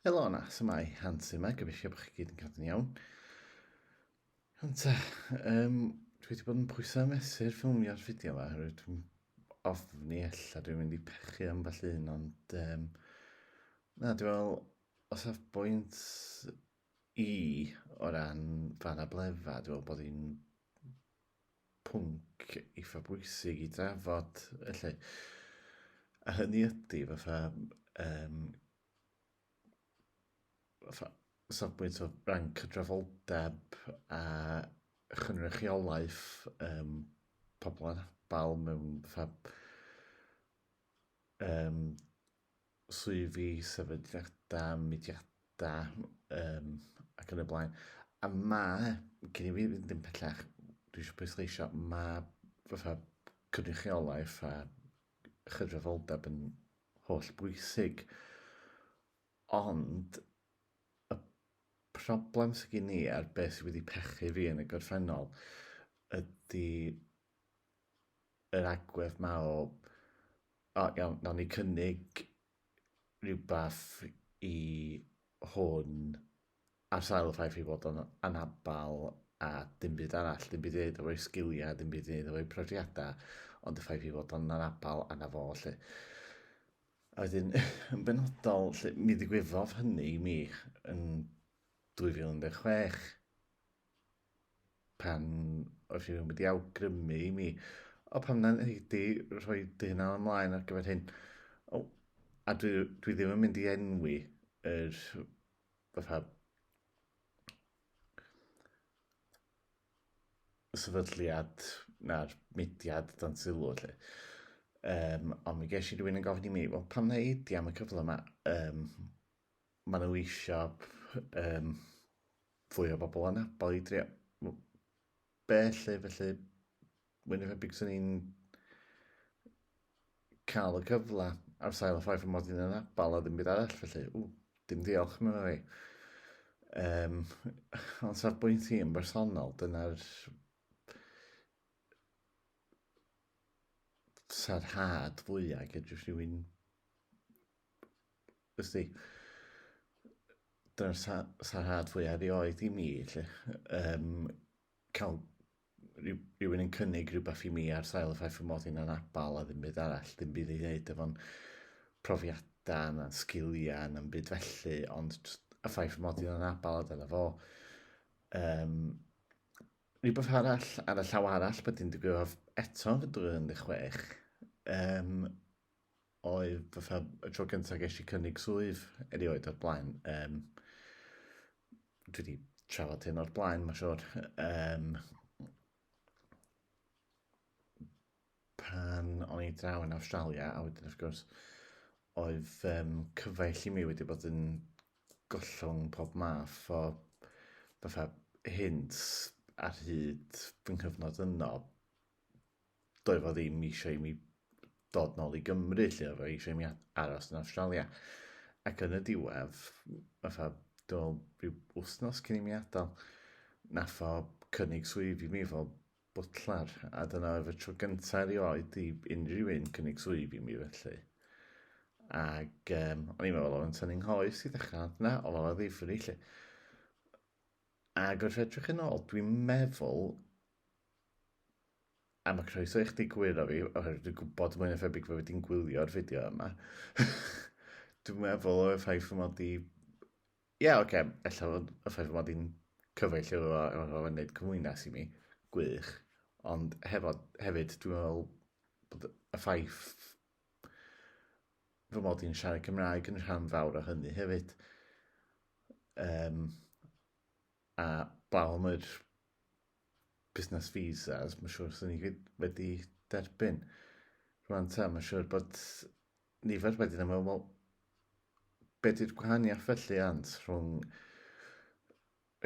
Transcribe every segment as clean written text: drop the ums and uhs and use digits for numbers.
Helo na, symau Hansi yma, gobeithio bod chi gyd yn cadw'n iawn. Hynta, dwi wedi bod yn pwyso mesur ffilmio'r fideo yma, oherwydd dwi'n ofni ella dwi'n mynd i pechu am falle un, ond na, dwi'n meddwl, o safbwynt i o ran fan ablefa, dwi'n meddwl bod hi'n pwnc eitha bwysig i drafod, felly. A hynny ydy, safbwynt o ran cydraddoldeb a chynrychiolaeth pobl anabal mewn swyddi, sefydliadau, mudiadau ac yn y blaen. A cyn i fi fynd yn pellach, dwi eisiau pwysleisio, cynrychiolaeth a chydraddoldeb yn holl bwysig. Ond y problem sydd gen i ar beth sydd wedi pechu fi yn y gorffennol ydy yr agwedd ma o iawn, nawn ni cynnig rhywbeth i hwn ar sail y ffaith i fod yn anabal a dim byd arall, dim byd i wneud efo'i sgiliau, dim byd i wneud efo'i profiadau, ond y ffaith i fod yn anabal a na fo, lle. A wedyn, yn benodol, mi ddigwyddodd hynny i mi yn 2016, pan oedd rhywun wedi awgrymu i mi, o pam na ni wedi rhoi hynna ymlaen ar gyfer hyn. A dwi ddim yn mynd i enwi yr sefydliad na'r mudiad dan sylw, lle. Ond mi ges i rhywun yn gofyn i mi, wel, pam na i di am y cyfle yma, maen nhw eisiau fwy o bobl anabal i drio. Felly, mwyn i febyg sy'n ni'n cael y cyfle ar sail y ffaith yn mod i'n anabal a ddim byd arall, felly, dim diolch mewn fi. Ond safbwynt i yn bersonol, dyna'r sarhad fwyaf gyda rhywun, dyna'r sarhad fwyaf erioed i mi, lle. Cael rhywun yn cynnig rhywbeth i mi ar sail y ffaith yn mod i'n anabal a ddim byd arall, ddim byd i wneud efo'n profiadau na'n sgiliau na'n byd felly, ond y ffaith yn mod i'n anabal a dyna fo. Rhywbeth arall ar y llaw arall bod i'n digwydd eto yn 2016, oedd y tro gyntaf ges i cynnig swydd erioed o'r blaen. Dwi wedi trafod hyn o'r blaen, mae'n siŵr. Pan o'n i draw yn Awstralia, a wedyn, wrth gwrs, oedd cyfaill i mi wedi bod yn gollwng pob math o hint ar hyd fy nghyfnod yno. Doedd o ddim eisiau i mi dod nôl i Gymru, lle oedd o eisiau i mi aros yn Awstralia. Ac yn y diwedd, dwi'n rhyw wthnos cyn i mi adael, nath o cynnig swydd i mi fel bwtlar, a dyna oedd y tro gyntaf erioed i unrhyw un cynnig swydd i mi felly. Ac o'n i'n meddwl o'n tynnu'n nghoes i ddechrau na, oedd o'n ddifri lle. Ac wrth edrych yn ôl, dwi'n meddwl, a mae croeso i chdi gwiro fi, oherwydd dwi'n gwybod mwy na thebyg fe wedi'n gwylio'r fideo yma. Dwi'n meddwl o'r ffaith fy mod i... ella y ffaith fy mod i'n cyfaill efo wneud cymwynas i mi, gwych. Ond hefyd, dwi'n meddwl bod y ffaith fy mod i'n siarad Cymraeg yn rhan fawr o hynny hefyd. A blaw am yr busnes visas, mae'n siŵr sy'n ni wedi derbyn. Rwan ta, mae'n siŵr bod nifer wedyn yn meddwl, be di'r gwahaniaeth felly ant rhwng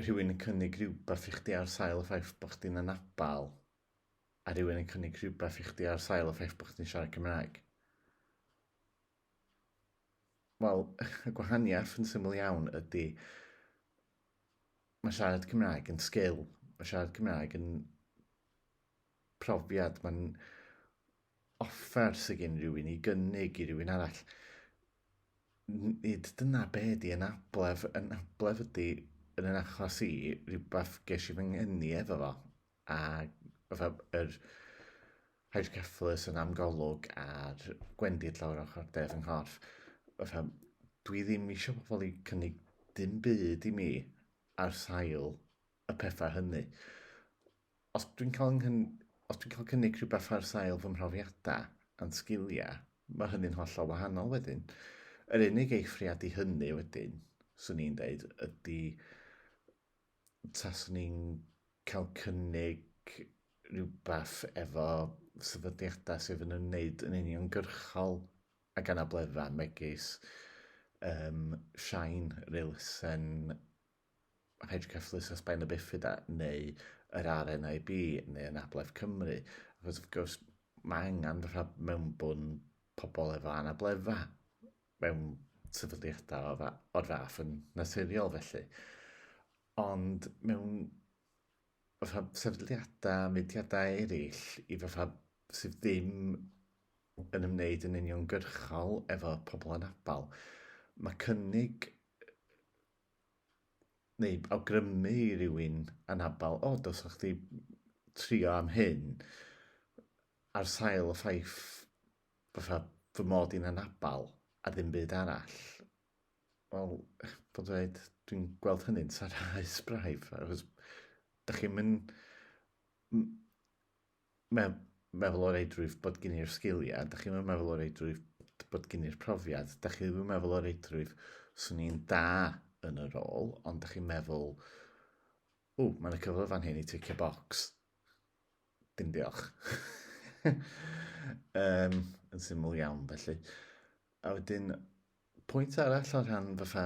rhywun yn cynnig rhywbeth i chdi ar sail y ffaith bod chdi'n anabal a rhywun yn cynnig rhywbeth i chdi ar sail y ffaith bod chdi'n siarad Cymraeg. Wel, y gwahaniaeth yn syml iawn ydy mae siarad Cymraeg yn sgil, mae siarad Cymraeg yn profiad, mae'n offer sydd gen rhywun i gynnig i rhywun arall. nid dyna be di anabledd. Anabledd ydi, yn yn achos i, rhywbeth ges i fy ngeni efo fo. A fatha, yr hydrocephalus yn amgolwg a'r gwendid lawr ochr de fy nghorff. Fatha, dwi ddim eisiau pobl i cynnig dim byd i mi ar sail y pethau hynny. Os dwi'n cael cynnig rhywbeth ar sail fy mhrofiadau a'n sgiliau, mae hynny'n hollol wahanol wedyn. Yr unig eithriad i hynny wedyn, swn i'n deud, ydy taswn i'n cael cynnig rhywbeth efo sefydliadau sydd yn ymwneud yn uniongyrchol ag anabledda megis Shine, Rilsen, hydrocephalus a spina bifida, neu yr RNIB, neu anabledd Cymru. Achos, of course, mae angen fatha mewnbwn pobl efo anabledda mewn sefydliadau o'r fath yn naturiol felly. Ond mewn fatha sefydliadau, mudiadau eraill i fatha sydd ddim yn ymwneud yn uniongyrchol efo pobl anabal, mae cynnig neu awgrymu i rywun anabal, dylsach chdi trio am hyn, ar sail y ffaith fatha fy mod i'n anabal a ddim byd arall. Wel, bod dweud, dwi'n gweld hynny'n sarhaus braidd. Da chi'n mynd meddwl o reidrwydd bod gen i'r sgiliau, da chi'n mynd meddwl o reidrwydd bod gen i'r profiad, da chi'n mynd meddwl o reidrwydd swn i'n da yn y rôl, ond da chi'n meddwl, mae'n y cyfle fan hyn i ticio bocs. Dim diolch. Yn syml iawn, felly. A wedyn, pwynt arall o rhan fatha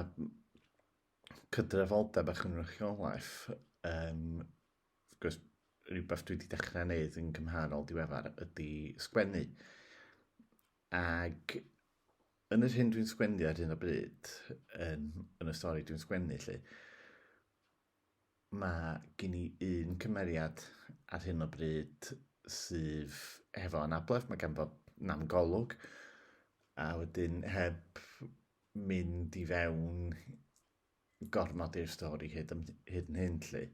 cydraddoldeb a chynrychiolaeth, gwrs, rhywbeth dwi wedi dechrau wneud yn gymharol diweddar ydy sgwennu. Ag yn yr hyn dwi'n sgwennu ar hyn o bryd, yn y stori dwi'n sgwennu, lle, mae gen i un cymeriad ar hyn o bryd sydd hefo anabledd, mae gan fod namgolwg, a wedyn heb mynd i fewn gormod i'r stori hyd yn hyn, lle.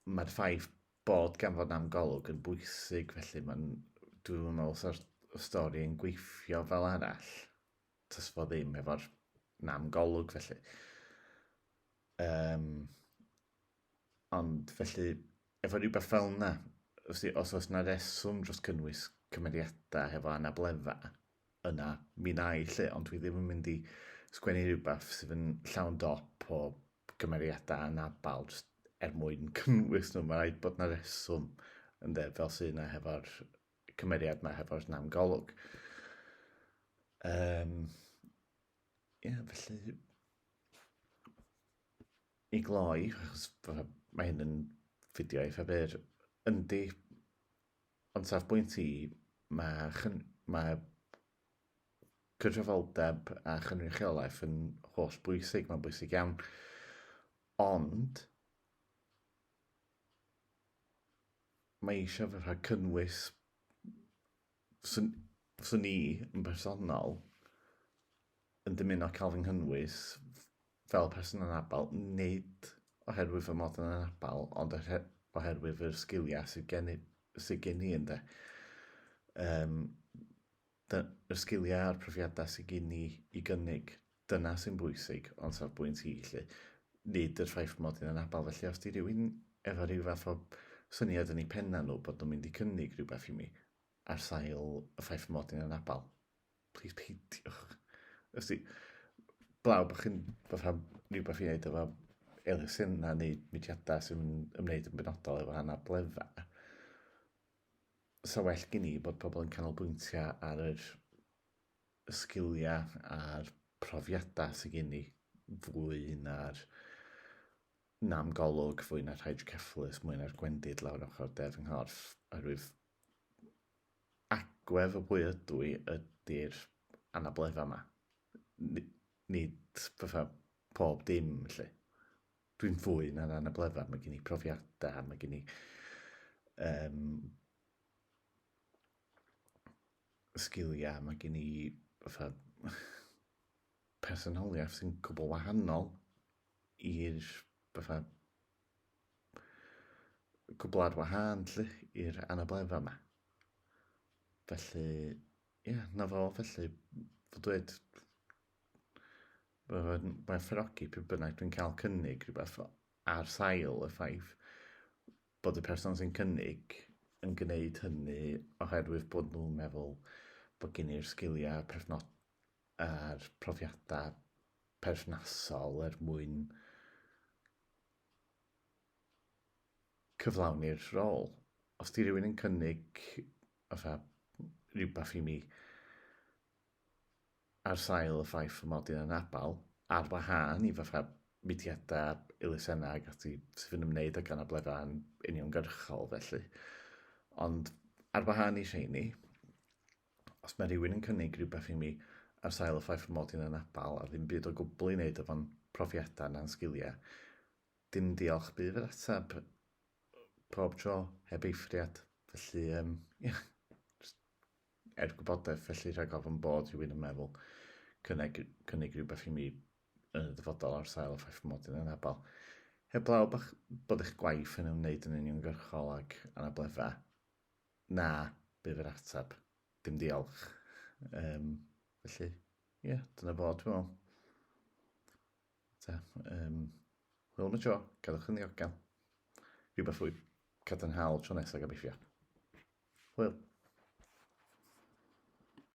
Mae'r ffaith bod gan fod namgolwg yn bwysig, felly dwi'n meddwl sa'r stori yn gweithio fel arall, tas fo ddim efo'r namgolwg, felly. Ond felly, efo rhywbeth fel yna, os oes yna reswm dros cynnwys cymeriadau hefo anabledda, yna mi na i lle, ond dwi ddim yn mynd i sgwennu rhywbeth sydd yn llawn dop o cymeriadau anabal, just mwyn cynnwys nhw. Mae rhaid bod yna reswm yn de, fel sydd yna hefo'r cymeriad yma hefo'r namgolwg. Felly, i gloi, achos mae hyn yn fideo eitha byr, yndi, ond safbwynt i, mae cydraddoldeb a chynrychiolaeth yn holl bwysig, mae'n bwysig iawn, ond mae eisiau fatha cynnwys, fyswn i yn bersonol yn dymuno cael fy nghynnwys fel person anabal, nid oherwydd fy mod yn anabal, ond oherwydd yr sgiliau sydd gen i ynddo. Yr sgiliau a'r profiadau sydd gen i i gynnig, dyna sy'n bwysig, ond safbwynt i, lle, nid yr ffaith mod yn anabal. Felly, os di rhywun efo rhyw fath o syniad yn ei penna nhw bod nhw'n mynd i cynnig rhywbeth i mi ar sail y ffaith mod yn anabal, please peidiwch. Os di, blaw bod chi'n fatha rhywbeth i wneud efo elusennau neu mudiadau sy'n ymwneud yn benodol efo anabledda, so well gen i bod pobl yn canolbwyntio ar yr sgiliau a'r profiadau sydd gen i fwy na'r namgolwg, fwy na'r hydrocephalus, mwy na'r gwendid lawr ochr de fy nghorff, oherwydd agwedd o pwy ydw i ydy'r anabledda yma. Nid fatha pob dim, lle. Dwi'n fwy na'r anabledda, mae gen i profiadau, mae gen i sgiliau, mae gen i fatha personoliaeth sy'n gwbl wahanol i'r fatha gwbl ar wahân i'r anabledda yma. Felly, na fo, felly, fod dweud, mae'n ffyrogi pe bynnag dwi'n cael cynnig rhywbeth ar sail y ffaith bod y person sy'n cynnig yn gwneud hynny oherwydd bod nhw'n meddwl bod gen i'r sgiliau a'r profiadau perthnasol mwyn cyflawni'r rôl. Os di rhywun yn cynnig rhywbeth i mi ar sail y ffaith fy mod i'n anabal, ar wahân i fatha mudiadau elusennau ac ati sydd yn ymwneud ag anableddau'n uniongyrchol felly. Ond ar wahân i rheini, os mae rhywun yn cynnig rhywbeth i mi ar sail y ffaith fy mod i'n anabal a ddim byd o gwbl i wneud efo'n profiadau na'n sgiliau, dim diolch bydd yr ateb pob tro heb eithriad. Felly, gwybodaeth felly rhag ofn bod rhywun yn meddwl cynnig rhywbeth i mi yn y dyfodol ar sail y ffaith fy mod i'n anabal. Heblaw bod eich gwaith yn ymwneud yn uniongyrchol ag anabledda, na bydd yr ateb, dim diolch. Felly, dyna fo dwi'n meddwl. Hwyl am y tro, gadwch yn ddiogel. Rhywbeth fwy cadarnhaol tro nesaf gobeithio. Hwyl.